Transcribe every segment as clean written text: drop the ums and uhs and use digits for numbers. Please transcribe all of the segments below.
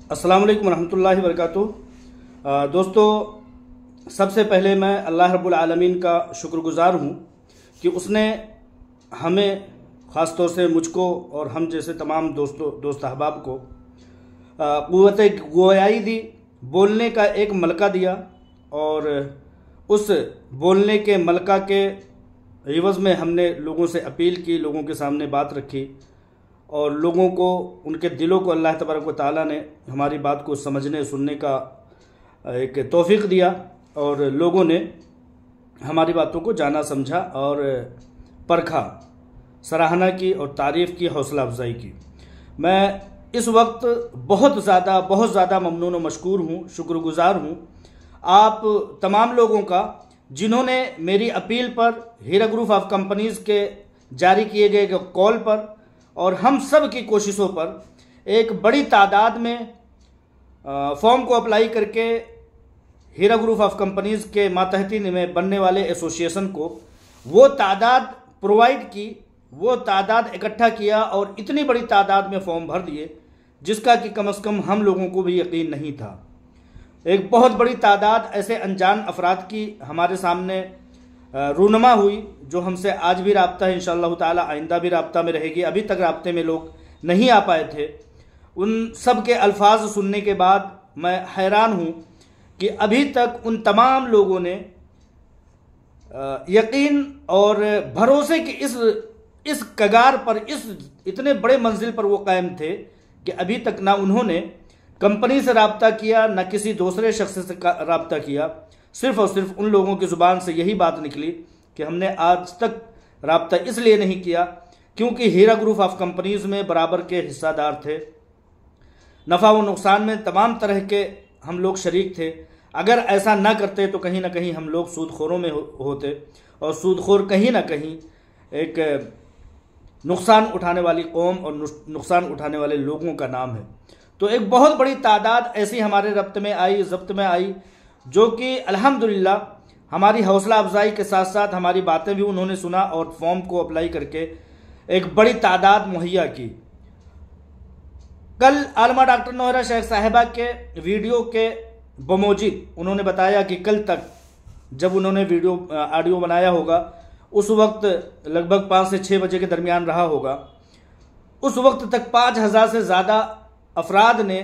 अस्सलाम वालेकुम रहमतुल्लाहि व बरकातुहू। दोस्तों, सबसे पहले मैं अल्लाह रब्बुल आलमीन का शुक्रगुज़ार हूँ कि उसने हमें ख़ास तौर से मुझको और हम जैसे तमाम दोस्त अहबाब को क़ुव्वत गोयाई दी, बोलने का एक मलका दिया और उस बोलने के मलका के एवज़ में हमने लोगों से अपील की, लोगों के सामने बात रखी और लोगों को, उनके दिलों को अल्लाह तबारक व तआला ने हमारी बात को समझने सुनने का एक तौफ़ीक़ दिया और लोगों ने हमारी बातों को जाना समझा और परखा, सराहना की और तारीफ़ की, हौसला अफजाई की। मैं इस वक्त बहुत ज़्यादा ममनून व मशकूर हूँ, शुक्रगुज़ार हूँ आप तमाम लोगों का जिन्होंने मेरी अपील पर, हीरा ग्रुप ऑफ कंपनीज़ के जारी किए गए कॉल पर और हम सब की कोशिशों पर एक बड़ी तादाद में फॉर्म को अप्लाई करके हीरा ग्रुप ऑफ कंपनीज़ के मातहती में बनने वाले एसोसिएशन को वो तादाद प्रोवाइड की, वो तादाद इकट्ठा किया और इतनी बड़ी तादाद में फॉर्म भर दिए जिसका कि कम से कम हम लोगों को भी यकीन नहीं था। एक बहुत बड़ी तादाद ऐसे अनजान अफराद की हमारे सामने रूनमा हुई जो हमसे आज भी राब्ता है, इंशाअल्लाह ताला आइंदा भी राब्ता में रहेगी। अभी तक राब्ते में लोग नहीं आ पाए थे। उन सब के अल्फाज सुनने के बाद मैं हैरान हूँ कि अभी तक उन तमाम लोगों ने यकीन और भरोसे की इस कगार पर, इस इतने बड़े मंजिल पर वो कायम थे कि अभी तक ना उन्होंने कंपनी से राब्ता किया, ना किसी दूसरे शख्स से राब्ता किया। सिर्फ और सिर्फ उन लोगों की ज़ुबान से यही बात निकली कि हमने आज तक राब्ता इसलिए नहीं किया क्योंकि हीरा ग्रुप ऑफ कंपनीज़ में बराबर के हिस्सादार थे, नफ़ा व नुकसान में तमाम तरह के हम लोग शरीक थे। अगर ऐसा ना करते तो कहीं ना कहीं हम लोग सूदखोरों में होते और सूदखोर कहीं ना कहीं एक नुकसान उठाने वाली कौम और नुकसान उठाने वाले लोगों का नाम है। तो एक बहुत बड़ी तादाद ऐसी हमारे ज़ब्त में आई जो कि अल्हम्दुलिल्लाह हमारी हौसला अफजाई के साथ साथ हमारी बातें भी उन्होंने सुना और फॉर्म को अप्लाई करके एक बड़ी तादाद मुहैया की। कल आलमा डॉक्टर नौहरा शेख साहिबा के वीडियो के बमौजिब उन्होंने बताया कि कल तक जब उन्होंने ऑडियो बनाया होगा उस वक्त लगभग 5 से 6 बजे के दरमियान रहा होगा, उस वक्त तक 5000 से ज़्यादा अफराद ने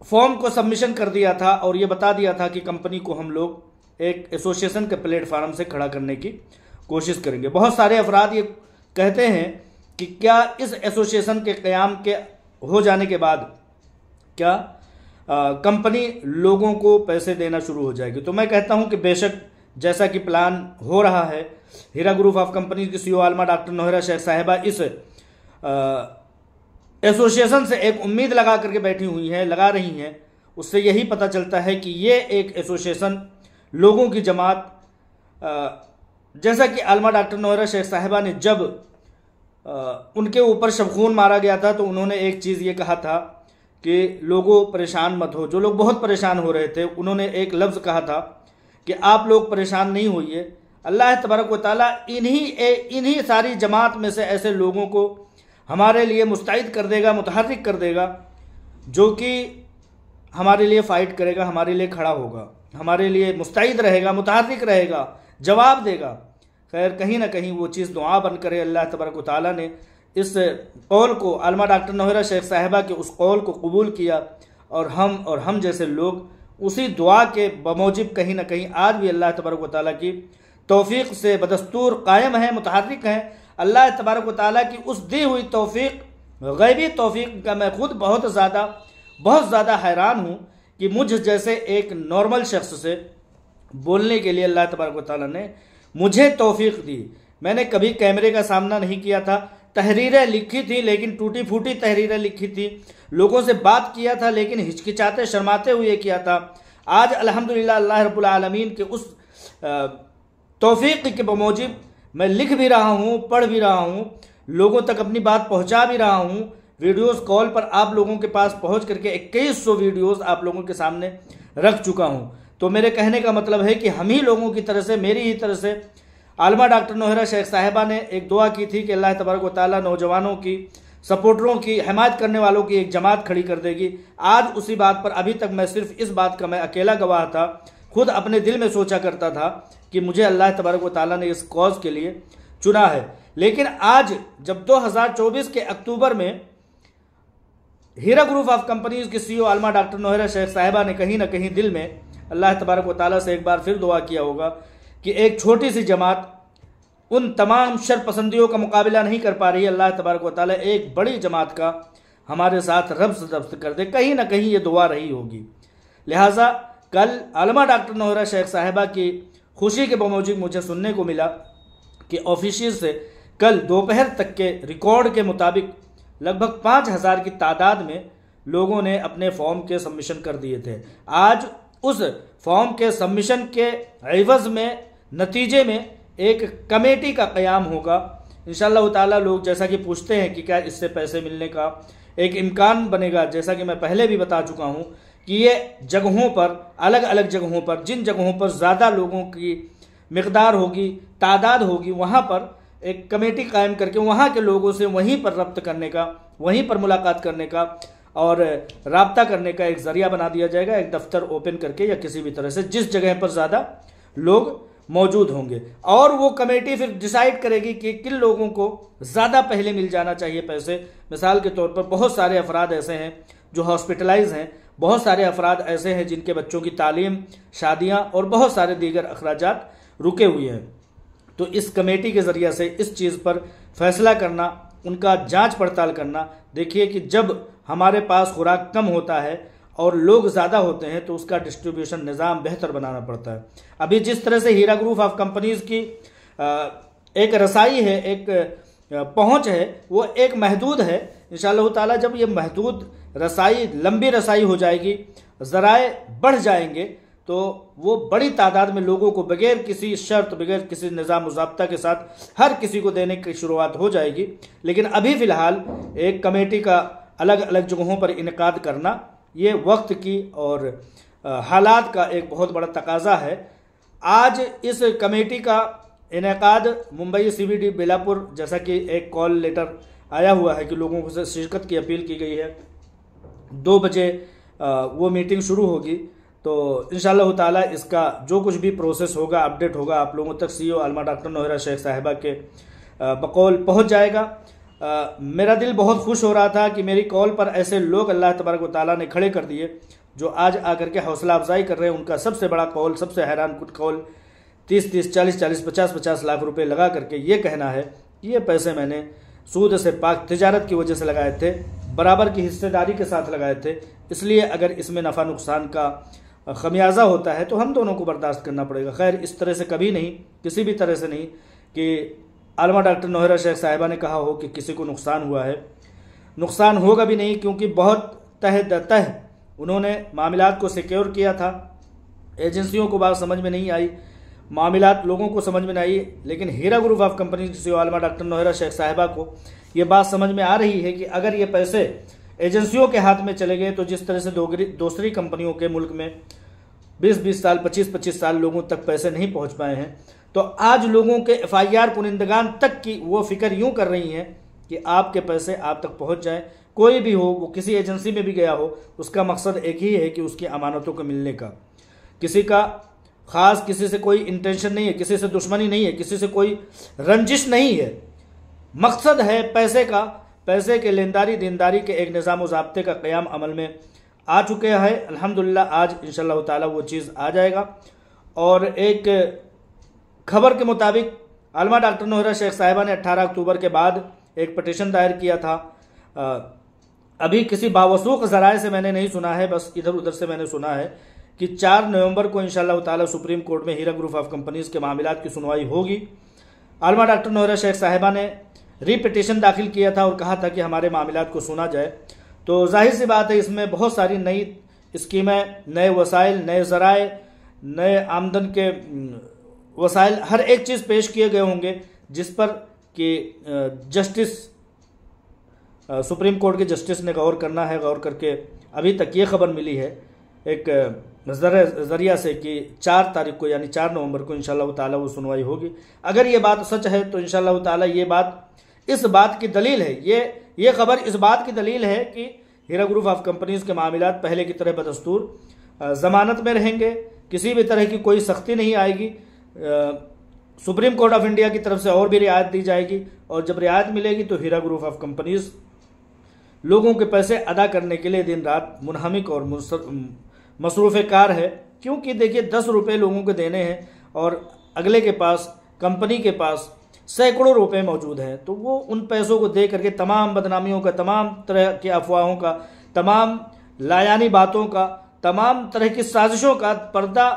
फॉर्म को सबमिशन कर दिया था और ये बता दिया था कि कंपनी को हम लोग एक एसोसिएशन के प्लेटफार्म से खड़ा करने की कोशिश करेंगे। बहुत सारे अफराद ये कहते हैं कि क्या इस एसोसिएशन के क़याम के हो जाने के बाद क्या कंपनी लोगों को पैसे देना शुरू हो जाएगी। तो मैं कहता हूं कि बेशक जैसा कि प्लान हो रहा है, हीरा ग्रुप ऑफ कंपनी की सीईओ आलमा डॉक्टर नौहरा शेख साहिबा इस एसोसिएशन से एक उम्मीद लगा करके बैठी हुई हैं, लगा रही हैं। उससे यही पता चलता है कि ये एक एसोसिएशन लोगों की जमात, जैसा कि आलमा डॉक्टर नौहरा शेख साहिबा ने जब उनके ऊपर शबखून मारा गया था तो उन्होंने एक चीज़ ये कहा था कि लोगों परेशान मत हो। जो लोग बहुत परेशान हो रहे थे उन्होंने एक लफ्ज़ कहा था कि आप लोग परेशान नहीं होइए, अल्लाह तबारक व तआला इन्हीं सारी जमात में से ऐसे लोगों को हमारे लिए मुस्तैद कर देगा, मुतहर्रिक कर देगा, जो कि हमारे लिए फ़ाइट करेगा, हमारे लिए खड़ा होगा, हमारे लिए मुस्तैद रहेगा, मुतहर्रिक रहेगा, जवाब देगा। खैर कहीं ना कहीं वो चीज़ दुआ बन करे। अल्लाह तबारक व तआला ने इस कौल को, आलमा डॉक्टर नौहरा शेख साहिबा के उस कौल को कबूल किया और हम जैसे लोग उसी दुआ के बमौजिब कहीं ना कहीं आज भी अल्लाह तबारक व तआला की तौफीक से बदस्तूर कायम है, मुतहर्रिक हैं। अल्लाह तबारक व तआला की उस दी हुई तौफीक, गैबी तौफीक का मैं खुद बहुत ज़्यादा हैरान हूँ कि मुझ जैसे एक नॉर्मल शख्स से बोलने के लिए अल्लाह तबारक व तआला ने मुझे तौफीक दी। मैंने कभी कैमरे का सामना नहीं किया था, तहरीरें लिखी थी लेकिन टूटी फूटी तहरीरें लिखी थी, लोगों से बात किया था लेकिन हिचकिचाते शर्माते हुए किया था। आज अल्हम्दुलिल्लाह अल्लाह रब्बुल आलमीन के उस तौफीक के बमौजिब मैं लिख भी रहा हूँ, पढ़ भी रहा हूँ, लोगों तक अपनी बात पहुँचा भी रहा हूँ। वीडियोस कॉल पर आप लोगों के पास पहुँच करके 2100 वीडियोस आप लोगों के सामने रख चुका हूँ। तो मेरे कहने का मतलब है कि हम ही लोगों की तरह से, मेरी ही तरह से आलमा डॉक्टर नौहरा शेख साहिबा ने एक दुआ की थी कि अल्लाह तबारक व तआला नौजवानों की सपोर्टरों की, हिमायत करने वालों की एक जमात खड़ी कर देगी। आज उसी बात पर, अभी तक मैं सिर्फ इस बात का मैं अकेला गवाह था, खुद अपने दिल में सोचा करता था कि मुझे अल्लाह तबारक व तआला ने इस कॉज के लिए चुना है। लेकिन आज जब 2024 के अक्टूबर में हीरा ग्रुप ऑफ कंपनीज की CEO आलमा डॉक्टर नौहरा शेख साहिबा ने कहीं ना कहीं दिल में अल्लाह तबारक व तआला से एक बार फिर दुआ किया होगा कि एक छोटी सी जमात उन तमाम शरपसंदियों का मुकाबला नहीं कर पा रही है, अल्लाह तबारक व तआला एक बड़ी जमात का हमारे साथ रब्त कर दे, कहीं ना कहीं ये दुआ रही होगी। लिहाजा कल आलमा डॉक्टर नौहरा शेख साहिबा की खुशी के बमौजूद मुझे सुनने को मिला कि ऑफिशियल से कल दोपहर तक के रिकॉर्ड के मुताबिक लगभग 5000 की तादाद में लोगों ने अपने फॉर्म के सबमिशन कर दिए थे। आज उस फॉर्म के सबमिशन के एवज में, नतीजे में एक कमेटी का क़याम होगा इंशाअल्लाह ताला। लोग जैसा कि पूछते हैं कि क्या इससे पैसे मिलने का एक इम्कान बनेगा, जैसा कि मैं पहले भी बता चुका हूं कि ये जगहों पर, अलग अलग जगहों पर, जिन जगहों पर ज़्यादा लोगों की मिकदार होगी, तादाद होगी, वहाँ पर एक कमेटी कायम करके वहाँ के लोगों से वहीं पर रब्त करने का, वहीं पर मुलाकात करने का और राब्ता करने का एक ज़रिया बना दिया जाएगा, एक दफ्तर ओपन करके या किसी भी तरह से, जिस जगह पर ज़्यादा लोग मौजूद होंगे। और वो कमेटी फिर डिसाइड करेगी कि किन लोगों को ज़्यादा पहले मिल जाना चाहिए पैसे। मिसाल के तौर पर बहुत सारे अफराद ऐसे हैं जो हॉस्पिटलाइज हैं, बहुत सारे अफराद ऐसे हैं जिनके बच्चों की तालीम, शादियाँ और बहुत सारे दीगर अखराजात रुके हुए हैं। तो इस कमेटी के ज़रिए से इस चीज़ पर फैसला करना, उनका जांच पड़ताल करना। देखिए कि जब हमारे पास खुराक कम होता है और लोग ज़्यादा होते हैं तो उसका डिस्ट्रीब्यूशन निज़ाम बेहतर बनाना पड़ता है। अभी जिस तरह से हीरा ग्रुप ऑफ कंपनीज़ की एक रसाई है, एक पहुंच है, वो एक महदूद है। इंशाअल्लाह ताला जब ये महदूद रसाई, लंबी रसाई हो जाएगी, ज़राए बढ़ जाएंगे, तो वो बड़ी तादाद में लोगों को बगैर किसी शर्त, बगैर किसी निज़ाम ज़ाब्ता के साथ हर किसी को देने की शुरुआत हो जाएगी। लेकिन अभी फ़िलहाल एक कमेटी का अलग अलग जगहों पर इनेकाद करना ये वक्त की और हालात का एक बहुत बड़ा तकाजा है। आज इस कमेटी का इनेकाद मुंबई CBD बेलापुर, जैसा कि एक कॉल लेटर आया हुआ है कि लोगों से शिरकत की अपील की गई है, 2 बजे वो मीटिंग शुरू होगी। तो इंशाअल्लाह ताला इसका जो कुछ भी प्रोसेस होगा, अपडेट होगा, आप लोगों तक CEO आलमा डॉक्टर नौहरा शेख साहिबा के बकौल पहुंच जाएगा। मेरा दिल बहुत खुश हो रहा था कि मेरी कॉल पर ऐसे लोग अल्लाह तबारक व तआला ने खड़े कर दिए जो आज आकर के हौसला अफजाई कर रहे हैं। उनका सबसे बड़ा कॉल, सबसे हैरान कुछ कॉल 30-30, 40-40, 50-50 लाख रुपए लगा करके ये कहना है कि ये पैसे मैंने सूद से पाक तिजारत की वजह से लगाए थे, बराबर की हिस्सेदारी के साथ लगाए थे, इसलिए अगर इसमें नफ़ा नुकसान का खमियाजा होता है तो हम दोनों को बर्दाश्त करना पड़ेगा। खैर, इस तरह से कभी नहीं, किसी भी तरह से नहीं कि आलमा डॉक्टर नौहरा शेख साहिबा ने कहा हो कि किसी को नुकसान हुआ है। नुकसान होगा भी नहीं, क्योंकि बहुत तह उन्होंने मामलात को सिक्योर किया था। एजेंसियों को बात समझ में नहीं आई, मामलात लोगों को समझ में नहीं आई, लेकिन हीरा ग्रुप ऑफ कंपनी की CEO आलमा डॉक्टर नौहरा शेख साहिबा को ये बात समझ में आ रही है कि अगर ये पैसे एजेंसियों के हाथ में चले गए तो जिस तरह से दूसरी कंपनियों के मुल्क में 20-20 साल, 25-25 साल लोगों तक पैसे नहीं पहुंच पाए हैं, तो आज लोगों के FIR पुनिंदगान तक की वो फिक्र यूं कर रही हैं कि आपके पैसे आप तक पहुंच जाएं। कोई भी हो, वो किसी एजेंसी में भी गया हो, उसका मकसद एक ही है कि उसकी अमानतों को मिलने का। किसी का खास, किसी से कोई इंटेंशन नहीं है, किसी से दुश्मनी नहीं है, किसी से कोई रंजिश नहीं है। मकसद है पैसे का, पैसे के लेनदारी दीनदारी के एक निज़ाम व ज़ाब्ते का क़याम अमल में आ चुके हैं। अल्हम्दुलिल्लाह आज इंशाअल्लाह ताला वो चीज़ आ जाएगा। और एक खबर के मुताबिक आलमा डॉक्टर नौहरा शेख साहिबा ने 18 अक्टूबर के बाद एक पटिशन दायर किया था। अभी किसी बावसूख ज़राए से मैंने नहीं सुना है, बस इधर उधर से मैंने सुना है कि 4 नवंबर को इंशाअल्लाह ताला सुप्रीम कोर्ट में हीरा ग्रुप ऑफ कंपनीज़ के मामलात की सुनवाई होगी। आलमा डॉक्टर नौहरा शेख साहिबा ने रिपिटिशन दाखिल किया था और कहा था कि हमारे मामलात को सुना जाए। तो जाहिर सी बात है, इसमें बहुत सारी नई स्कीमें, नए वसाइल, नए ज़राए, नए आमदन के वसाइल, हर एक चीज़ पेश किए गए होंगे जिस पर कि जस्टिस, सुप्रीम कोर्ट के जस्टिस ने गौर करना है। गौर करके अभी तक ये खबर मिली है एक ज़रिया से कि 4 तारीख को, यानी 4 नवंबर को इंशाअल्लाह ताला वो सुनवाई होगी। अगर ये बात सच है तो इंशाअल्लाह ताला ये बात इस बात की दलील है, ये खबर इस बात की दलील है कि हीरा ग्रुप ऑफ कंपनीज के मामलात पहले की तरह बदस्तूर जमानत में रहेंगे, किसी भी तरह की कोई सख्ती नहीं आएगी। सुप्रीम कोर्ट ऑफ इंडिया की तरफ से और भी रियायत दी जाएगी, और जब रियायत मिलेगी तो हीरा ग्रुप ऑफ कंपनीज लोगों के पैसे अदा करने के लिए दिन रात मुनहमिक और मसरूफ़ कार है। क्योंकि देखिए 10 रुपये लोगों को देने हैं और अगले के पास, कंपनी के पास सैकड़ों रुपए मौजूद हैं, तो वो उन पैसों को दे करके तमाम बदनामियों का, तमाम तरह की अफवाहों का, तमाम लायानी बातों का, तमाम तरह की साजिशों का पर्दा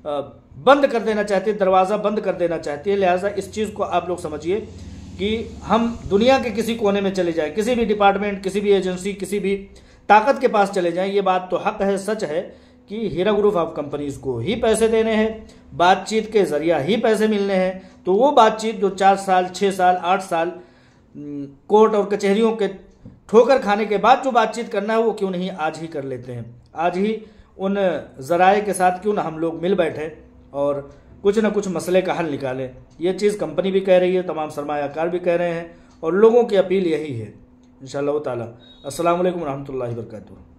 बंद कर देना चाहती है, दरवाज़ा बंद कर देना चाहती है। लिहाजा इस चीज़ को आप लोग समझिए कि हम दुनिया के किसी कोने में चले जाएं, किसी भी डिपार्टमेंट, किसी भी एजेंसी, किसी भी ताकत के पास चले जाएं, ये बात तो हक है, सच है कि हीरा ग्रुप ऑफ कंपनीज को ही पैसे देने हैं, बातचीत के जरिया ही पैसे मिलने हैं। तो वो बातचीत जो 4 साल, 6 साल, 8 साल कोर्ट और कचहरियों के ठोकर खाने के बाद जो बातचीत करना है, वो क्यों नहीं आज ही कर लेते हैं। आज ही उन जराए के साथ क्यों ना हम लोग मिल बैठे और कुछ ना कुछ मसले का हल निकालें। ये चीज़ कंपनी भी कह रही है, तमाम सरमायाकार भी कह रहे हैं, और लोगों की अपील यही है इंशाअल्लाह ताला। अस्सलाम वालेकुम रहमतुल्लाहि व बरकातुहू।